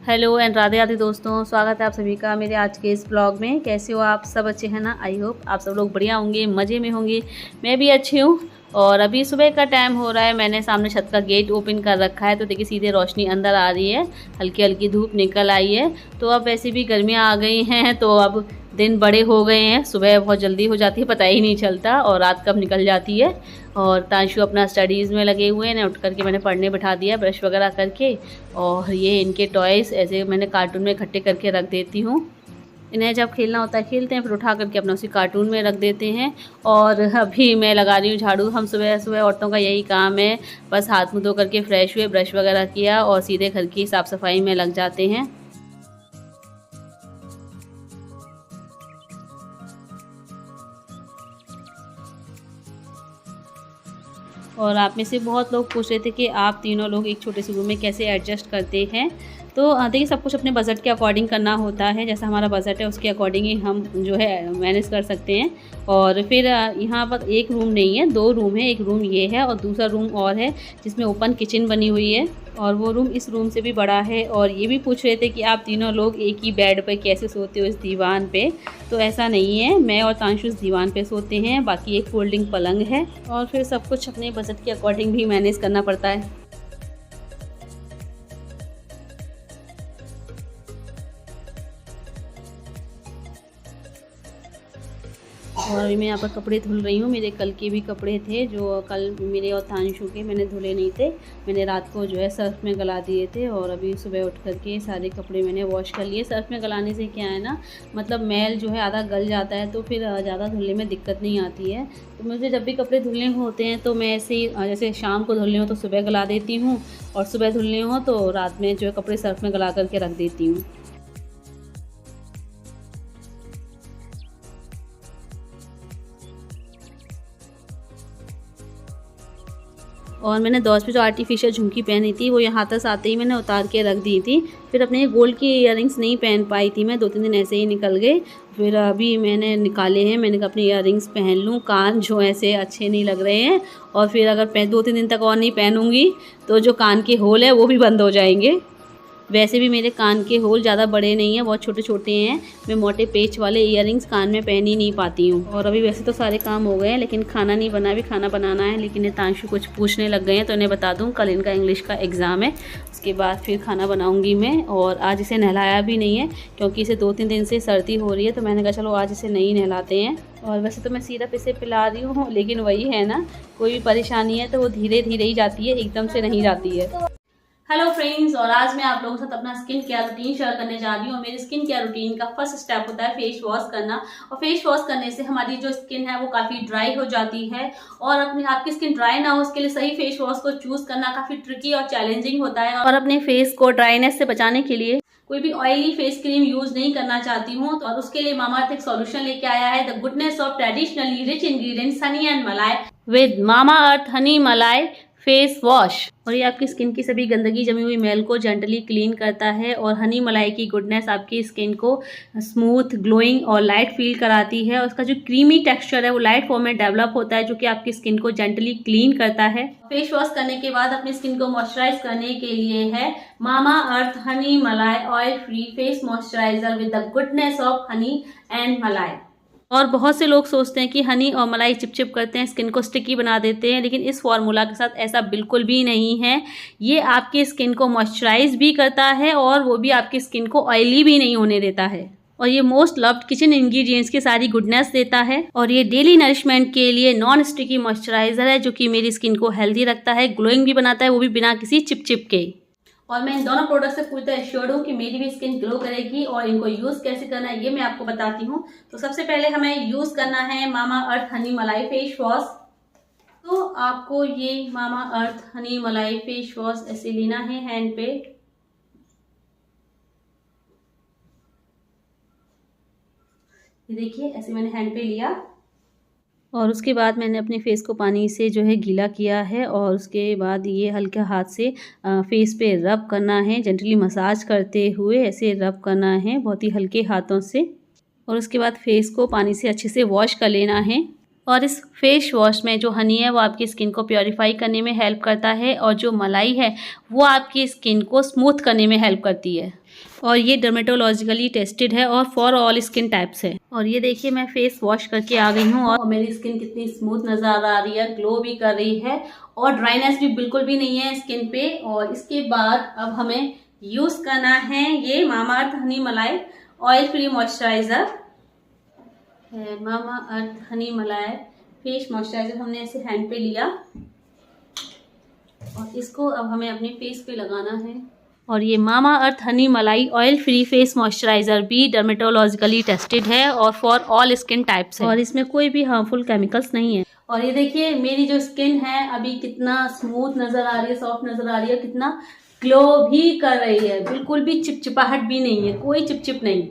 Hello and Radhe Radhe दोस्तों, स्वागत है आप सभी का मेरे आज के इस ब्लॉग में। कैसे हो आप सब? अच्छे हैं ना? आई होप आप सब लोग बढ़िया होंगे, मज़े में होंगे। मैं भी अच्छी हूँ। और अभी सुबह का टाइम हो रहा है, मैंने सामने छत का गेट ओपन कर रखा है तो देखिए सीधे रोशनी अंदर आ रही है, हल्की हल्की धूप निकल आई है। तो अब वैसे भी गर्मियाँ आ गई हैं तो अब दिन बड़े हो गए हैं, सुबह बहुत जल्दी हो जाती है, पता ही नहीं चलता और रात कब निकल जाती है। और तांशु अपना स्टडीज़ में लगे हुए हैं, उठ करके मैंने पढ़ने बिठा दिया ब्रश वगैरह करके। और ये इनके टॉयज़ ऐसे मैंने कार्टून में इकट्ठे करके रख देती हूँ। इन्हें जब खेलना होता है खेलते हैं, फिर उठा करके अपना उसी कार्टून में रख देते हैं। और अभी मैं लगा रही हूँ झाड़ू। हम सुबह सुबह औरतों का यही काम है, बस हाथ मुँह धो करके फ्रेश हुए, ब्रश वगैरह किया और सीधे घर की साफ़ सफाई में लग जाते हैं। और आप में से बहुत लोग पूछ रहे थे कि आप तीनों लोग एक छोटे से रूम में कैसे एडजस्ट करते हैं। तो देखिए सब कुछ अपने बजट के अकॉर्डिंग करना होता है, जैसा हमारा बजट है उसके अकॉर्डिंग ही हम जो है मैनेज कर सकते हैं। और फिर यहाँ पर एक रूम नहीं है, दो रूम है। एक रूम ये है और दूसरा रूम और है जिसमें ओपन किचन बनी हुई है, और वो रूम इस रूम से भी बड़ा है। और ये भी पूछ रहे थे कि आप तीनों लोग एक ही बेड पर कैसे सोते हो, इस दीवान पे। तो ऐसा नहीं है, मैं और तांशु इस दीवान पे सोते हैं, बाकी एक फोल्डिंग पलंग है। और फिर सब कुछ अपने बजट के अकॉर्डिंग भी मैनेज करना पड़ता है। और अभी मैं यहाँ पर कपड़े धुल रही हूँ। मेरे कल के भी कपड़े थे जो कल मेरे और तांशु के मैंने धुले नहीं थे, मैंने रात को जो है सर्फ़ में गला दिए थे। और अभी सुबह उठ करके सारे कपड़े मैंने वॉश कर लिए। सर्फ़ में गलाने से क्या है ना, मतलब मैल जो है आधा गल जाता है तो फिर ज़्यादा धुलने में दिक्कत नहीं आती है। तो मुझे जब भी कपड़े धुलने होते हैं तो मैं ऐसे ही, जैसे शाम को धुलने हो तो सुबह गला देती हूँ, और सुबह धुलने हो तो रात में जो है कपड़े सर्फ़ में गला करके रख देती हूँ। और मैंने दोस्त पे जो आर्टिफिशियल झुमकी पहनी थी वो यहाँ तक आते ही मैंने उतार के रख दी थी। फिर अपने गोल्ड की इयररिंग्स नहीं पहन पाई थी मैं, 2-3 दिन ऐसे ही निकल गए। फिर अभी मैंने निकाले हैं, मैंने कहा अपनी इयररिंग्स पहन लूँ, कान जो ऐसे अच्छे नहीं लग रहे हैं। और फिर अगर 2-3 दिन तक और नहीं पहनूँगी तो जो कान के होल है वो भी बंद हो जाएंगे। वैसे भी मेरे कान के होल ज़्यादा बड़े नहीं हैं, बहुत छोटे छोटे हैं। मैं मोटे पेच वाले इयररिंग्स कान में पहन ही नहीं पाती हूँ। और अभी वैसे तो सारे काम हो गए हैं, लेकिन खाना नहीं बना, भी खाना बनाना है। लेकिन ये तांशु कुछ पूछने लग गए हैं तो इन्हें बता दूँ कल इनका इंग्लिश का एग्ज़ाम है, उसके बाद फिर खाना बनाऊँगी मैं। और आज इसे नहलाया भी नहीं है क्योंकि इसे 2-3 दिन से सर्दी हो रही है, तो मैंने कहा चलो आज इसे नहीं नहलाते हैं। और वैसे तो मैं सिरप इसे पिला रही हूँ, लेकिन वही है ना, कोई भी परेशानी है तो वो धीरे धीरे ही जाती है, एकदम से नहीं जाती है। हेलो फ्रेंड्स, और आज मैं आप लोगों के साथ अपना स्किन केयर रूटीन शेयर करने जा रही हूँ। मेरी स्किन केयर रूटीन का फर्स्ट स्टेप होता है फेस वॉश करना। और फेस वॉश करने से हमारी जो स्किन है वो काफ़ी ड्राई हो जाती है। और अपनी आपकी स्किन ड्राई ना हो उसके लिए सही फेस वॉश को चूज करना काफ़ी ट्रिकी और चैलेंजिंग होता है। और अपने फेस को ड्राइनेस से बचाने के लिए कोई भी ऑयली फेस क्रीम यूज नहीं करना चाहती हूँ, और उसके लिए मामाअर्थ एक सॉल्यूशन लेके आया है, the goodness of traditionally rich ingredients honey and मलाई with Mamaearth honey malai face wash. और ये आपकी स्किन की सभी गंदगी जमी हुई मैल को जेंटली क्लीन करता है। और हनी मलाई की गुडनेस आपकी स्किन को स्मूथ, ग्लोइंग और लाइट फील कराती है। और उसका जो क्रीमी टेक्सचर है वो लाइट फॉर्म में डेवलप होता है, जो कि आपकी स्किन को जेंटली क्लीन करता है। फेस वॉश करने के बाद अपनी स्किन को मॉइस्चराइज करने के लिए है Mamaearth honey malai oil free face moisturiser with the goodness of honey and मलाई। और बहुत से लोग सोचते हैं कि हनी और मलाई चिपचिप करते हैं, स्किन को स्टिकी बना देते हैं, लेकिन इस फॉर्मूला के साथ ऐसा बिल्कुल भी नहीं है। ये आपकी स्किन को मॉइस्चराइज भी करता है और वो भी आपकी स्किन को ऑयली भी नहीं होने देता है। और ये मोस्ट लव्ड किचन इंग्रेडिएंट्स की सारी गुडनेस देता है। और ये डेली नरिशमेंट के लिए नॉन स्टिकी मॉइस्चराइजर है, जो कि मेरी स्किन को हेल्दी रखता है, ग्लोइंग भी बनाता है, वो भी बिना किसी चिपचिप के। और मैं इन दोनों प्रोडक्ट से पूरी तरह एश्योर्ड हूँ कि मेरी भी स्किन ग्लो करेगी। और इनको यूज कैसे करना है ये मैं आपको बताती हूँ। तो सबसे पहले हमें यूज करना है Mamaearth honey malai face wash. तो आपको ये Mamaearth honey malai face wash ऐसे लेना है हैंड पे। ये देखिए ऐसे मैंने हैंड पे लिया, और उसके बाद मैंने अपने फेस को पानी से जो है गीला किया है। और उसके बाद ये हल्के हाथ से फेस पे रब करना है, जेंटली मसाज करते हुए ऐसे रब करना है बहुत ही हल्के हाथों से। और उसके बाद फेस को पानी से अच्छे से वॉश कर लेना है। और इस फेस वॉश में जो हनी है वो आपकी स्किन को प्योरीफाई करने में हेल्प करता है, और जो मलाई है वो आपकी स्किन को स्मूथ करने में हेल्प करती है। और ये डर्मेटोलॉजिकली टेस्टेड है और फॉर ऑल स्किन टाइप्स है। और ये देखिए मैं फेस वॉश करके आ गई हूँ और मेरी स्किन कितनी स्मूथ नजर आ रही है, ग्लो भी कर रही है और ड्राइनेस भी बिल्कुल भी नहीं है स्किन पे। और इसके बाद अब हमें यूज करना है ये Mamaearth honey malai oil free moisturiser है। Mamaearth honey malai face moisturiser हमने ऐसे हैंड पे लिया और इसको अब हमें अपने फेस पे लगाना है। और ये Mamaearth honey malai oil free face moisturiser भी डर्मेटोलॉजिकली टेस्टेड है और फॉर ऑल स्किन टाइप्स है और इसमें कोई भी हार्मफुल केमिकल्स नहीं है। और ये देखिए मेरी जो स्किन है अभी कितना स्मूथ नजर आ रही है, सॉफ्ट नजर आ रही है, कितना ग्लो भी कर रही है, बिल्कुल भी चिपचिपाहट भी नहीं है, कोई चिपचिप नहीं।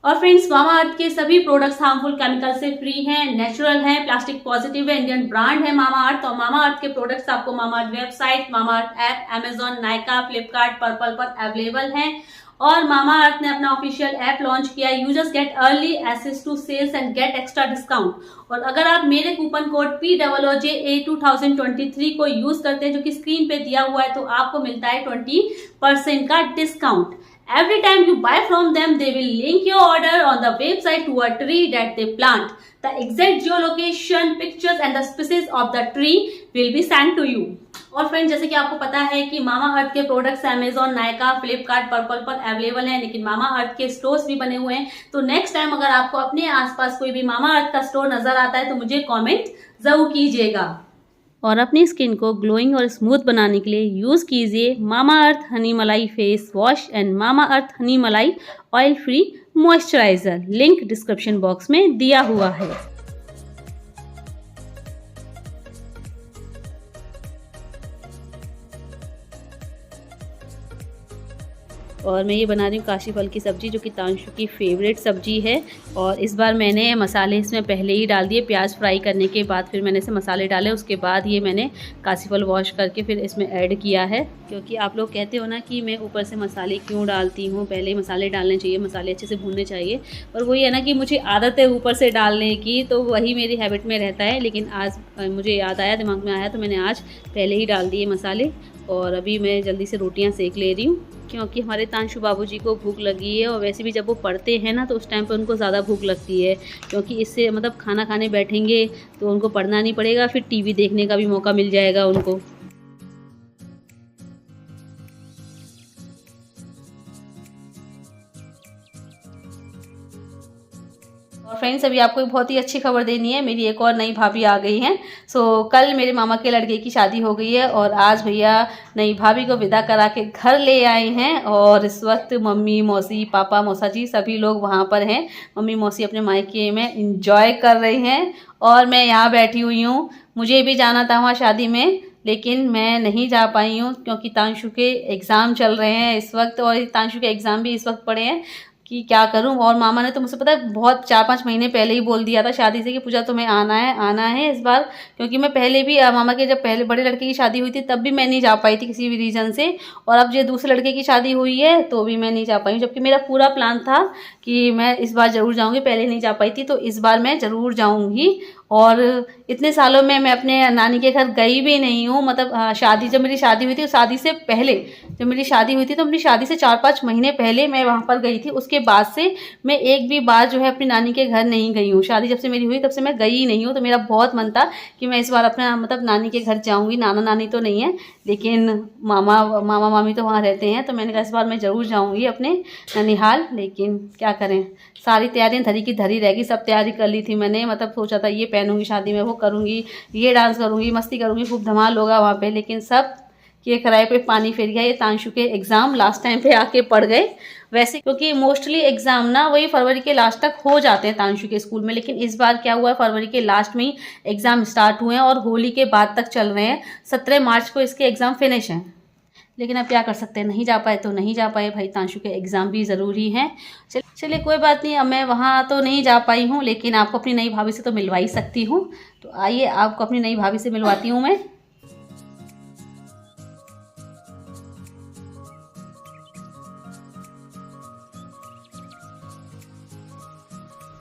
और फ्रेंड्स मामाअर्थ के सभी प्रोडक्ट्स हार्मफुल केमिकल से फ्री हैं, नेचुरल हैं, प्लास्टिक पॉजिटिव है, इंडियन ब्रांड है मामाअर्थ। और मामाअर्थ के प्रोडक्ट्स आपको Mamaearth website, Mamaearth app, Amazon, Nykaa, Flipkart, purple पर अवेलेबल हैं। और मामाअर्थ ने अपना ऑफिशियल ऐप लॉन्च किया है। Users get early access to sales and get extra discount. और अगर आप मेरे कूपन कोड POOJA 2023 को यूज करते हैं जो कि स्क्रीन पे दिया हुआ है तो आपको मिलता है 20% का discount. Every time you buy from them, they will link your order on the website to a tree that they plant. The exact geolocation, pictures and the species of the tree will be sent to you. और friend जैसे कि आपको पता है कि Mamaearth के products Amazon, Nykaa, Flipkart, purple पर available हैं, लेकिन मामाअर्थ के स्टोर्स भी बने हुए हैं। तो नेक्स्ट टाइम अगर आपको अपने आसपास कोई भी मामाअर्थ का स्टोर नजर आता है तो मुझे कमेंट जरूर कीजिएगा। और अपनी स्किन को ग्लोइंग और स्मूथ बनाने के लिए यूज़ कीजिए Mamaearth honey malai face wash and Mamaearth honey malai oil free moisturiser. Link description box में दिया हुआ है। और मैं ये बना रही हूँ काशी फल की सब्ज़ी जो कि तांशु की फेवरेट सब्ज़ी है। और इस बार मैंने मसाले इसमें पहले ही डाल दिए, प्याज फ्राई करने के बाद फिर मैंने इसे मसाले डाले, उसके बाद ये मैंने काशी फल वॉश करके फिर इसमें ऐड किया है। क्योंकि आप लोग कहते हो ना कि मैं ऊपर से मसाले क्यों डालती हूँ, पहले ही मसाले डालने चाहिए, मसाले अच्छे से भूनने चाहिए। और वही है ना कि मुझे आदत है ऊपर से डालने की, तो वही मेरी हैबिट में रहता है। लेकिन आज मुझे याद आया, दिमाग में आया, तो मैंने आज पहले ही डाल दिए मसाले। और अभी मैं जल्दी से रोटियां सेक ले रही हूँ क्योंकि हमारे तांशु बाबूजी को भूख लगी है। और वैसे भी जब वो पढ़ते हैं ना तो उस टाइम पर उनको ज़्यादा भूख लगती है, क्योंकि इससे मतलब खाना खाने बैठेंगे तो उनको पढ़ना नहीं पड़ेगा, फिर टीवी देखने का भी मौका मिल जाएगा उनको। और फ्रेंड्स अभी आपको एक बहुत ही अच्छी खबर देनी है, मेरी एक और नई भाभी आ गई हैं। कल मेरे मामा के लड़के की शादी हो गई है और आज भैया नई भाभी को विदा करा के घर ले आए हैं। और इस वक्त मम्मी, मौसी, पापा, मौसा जी सभी लोग वहाँ पर हैं। मम्मी मौसी अपने मायके में इंजॉय कर रहे हैं और मैं यहाँ बैठी हुई हूँ। मुझे भी जाना था वहाँ शादी में, लेकिन मैं नहीं जा पाई हूँ क्योंकि तांशु के एग्ज़ाम चल रहे हैं इस वक्त, और तांशु के एग्ज़ाम भी इस वक्त पड़े हैं कि क्या करूं। और मामा ने तो मुझसे पता है बहुत 4-5 महीने पहले ही बोल दिया था शादी से कि पूजा तुम्हें आना है इस बार। क्योंकि मैं पहले भी मामा के जब पहले बड़े लड़के की शादी हुई थी तब भी मैं नहीं जा पाई थी किसी भी रीज़न से, और अब जो दूसरे लड़के की शादी हुई है तो भी मैं नहीं जा पाई हूँ, जबकि मेरा पूरा प्लान था कि मैं इस बार ज़रूर जाऊँगी। पहले नहीं जा पाई थी तो इस बार मैं ज़रूर जाऊँगी। और इतने सालों में मैं अपने नानी के घर गई भी नहीं हूँ। मतलब शादी, जब मेरी शादी हुई थी, शादी से पहले जब मेरी शादी हुई थी तो अपनी शादी से 4-5 महीने पहले मैं वहाँ पर गई थी। उसके बाद से मैं एक भी बार जो है अपनी नानी के घर नहीं गई हूँ। शादी जब से मेरी हुई तब से मैं गई ही नहीं हूँ। तो मेरा बहुत मन था कि मैं इस बार अपना मतलब नानी के घर जाऊँगी। नाना नानी तो नहीं है, लेकिन मामा मामी तो वहाँ रहते हैं। तो मैंने कहा इस बार मैं ज़रूर जाऊँगी अपने ननिहाल। लेकिन क्या करें, सारी तैयारियां धरी की धरी रहेगी। सब तैयारी कर ली थी मैंने, मतलब सोचा था ये पहनूंगी शादी में, वो करूंगी, ये डांस करूंगी, मस्ती करूंगी, खूब धमाल होगा वहाँ पे। लेकिन सब के किराए पे पानी फिर गया। ये तांशु के एग्ज़ाम लास्ट टाइम पे आके पड़ गए। वैसे क्योंकि मोस्टली एग्ज़ाम ना वही फरवरी के लास्ट तक हो जाते हैं तांशु के स्कूल में, लेकिन इस बार क्या हुआ है फरवरी के लास्ट में ही एग्ज़ाम स्टार्ट हुए हैं और होली के बाद तक चल रहे हैं। 17 मार्च को इसके एग्ज़ाम फिनिश हैं। लेकिन अब क्या कर सकते हैं, नहीं जा पाए तो नहीं जा पाए भाई, तांशु के एग्ज़ाम भी ज़रूरी हैं। चलिए कोई बात नहीं, अब मैं वहाँ तो नहीं जा पाई हूँ, लेकिन आपको अपनी नई भाभी से तो मिलवा ही सकती हूँ। तो आइए आपको अपनी नई भाभी से मिलवाती हूँ मैं।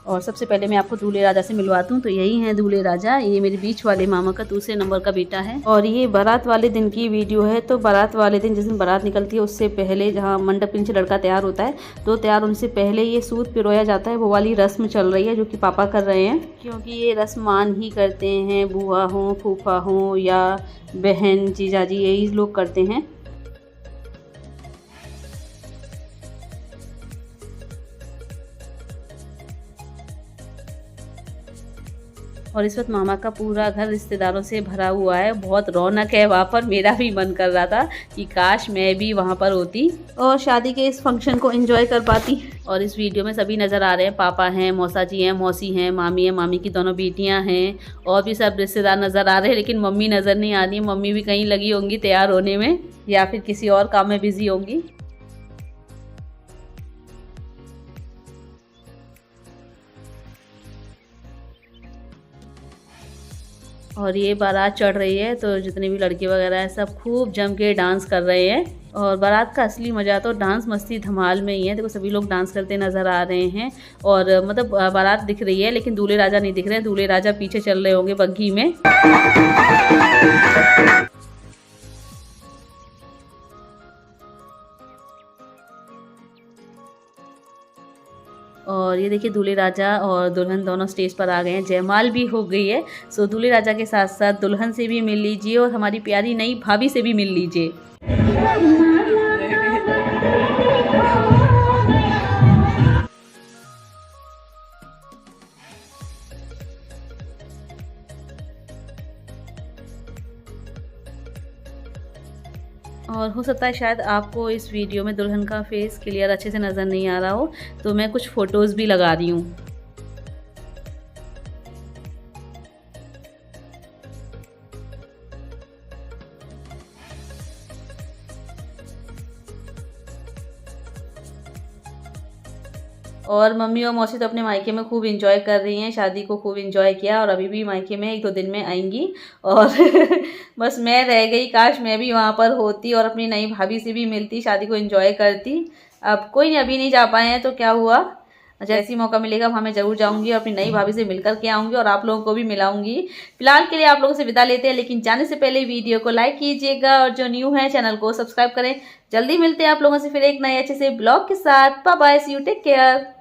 और सबसे पहले मैं आपको दूल्हे राजा से मिलवाती हूँ। तो यही है दूल्हे राजा, ये मेरे बीच वाले मामा का दूसरे नंबर का बेटा है। और ये बारात वाले दिन की वीडियो है। तो बारात वाले दिन, जिस दिन बारात निकलती है उससे पहले, जहाँ मंडप के नीचे लड़का तैयार होता है, तो तैयार होने से पहले ये सूत पिरोया जाता है। वो वाली रस्म चल रही है जो कि पापा कर रहे हैं, क्योंकि ये रस्म मान ही करते हैं, बुआ हो, फूफा हो या बहन, जीजाजी, यही लोग करते हैं। और इस वक्त मामा का पूरा घर रिश्तेदारों से भरा हुआ है, बहुत रौनक है वहाँ पर। मेरा भी मन कर रहा था कि काश मैं भी वहाँ पर होती और शादी के इस फंक्शन को एंजॉय कर पाती। और इस वीडियो में सभी नज़र आ रहे हैं, पापा हैं, मौसा जी हैं, मौसी हैं, मामी हैं, मामी की दोनों बेटियाँ हैं, और भी सब रिश्तेदार नज़र आ रहे हैं। लेकिन मम्मी नज़र नहीं आ रही, मम्मी भी कहीं लगी होंगी तैयार होने में या फिर किसी और काम में बिजी होंगी। और ये बारात चढ़ रही है, तो जितने भी लड़के वगैरह हैं सब खूब जम के डांस कर रहे हैं। और बारात का असली मज़ा तो डांस मस्ती धमाल में ही है। देखो सभी लोग डांस करते नज़र आ रहे हैं। और मतलब बारात दिख रही है लेकिन दूल्हे राजा नहीं दिख रहे हैं। दूल्हे राजा पीछे चल रहे होंगे बग्घी में। और ये देखिए दूल्हे राजा और दुल्हन दोनों स्टेज पर आ गए हैं, जयमाल भी हो गई है। सो दूल्हे राजा के साथ साथ दुल्हन से भी मिल लीजिए और हमारी प्यारी नई भाभी से भी मिल लीजिए। और हो सकता है शायद आपको इस वीडियो में दुल्हन का फेस क्लियर अच्छे से नज़र नहीं आ रहा हो, तो मैं कुछ फ़ोटोज़ भी लगा रही हूँ। और मम्मी और मौसी तो अपने मायके में खूब इंजॉय कर रही हैं, शादी को खूब इंजॉय किया और अभी भी मायके में 1-2 दिन में आएंगी। और बस मैं रह गई, काश मैं भी वहाँ पर होती और अपनी नई भाभी से भी मिलती, शादी को इंजॉय करती। अब कोई नहीं, अभी नहीं जा पाए हैं तो क्या हुआ, जैसे ही मौका मिलेगा वहाँ मैं ज़रूर जाऊँगी और अपनी नई भाभी से मिलकर के आऊँगी और आप लोगों को भी मिलाऊँगी। फिलहाल के लिए आप लोगों से विदा लेते हैं, लेकिन जाने से पहले वीडियो को लाइक कीजिएगा और जो न्यू है चैनल को सब्सक्राइब करें। जल्दी मिलते हैं आप लोगों से फिर एक नए अच्छे से ब्लॉग के साथ। Bye bye, see you, take care.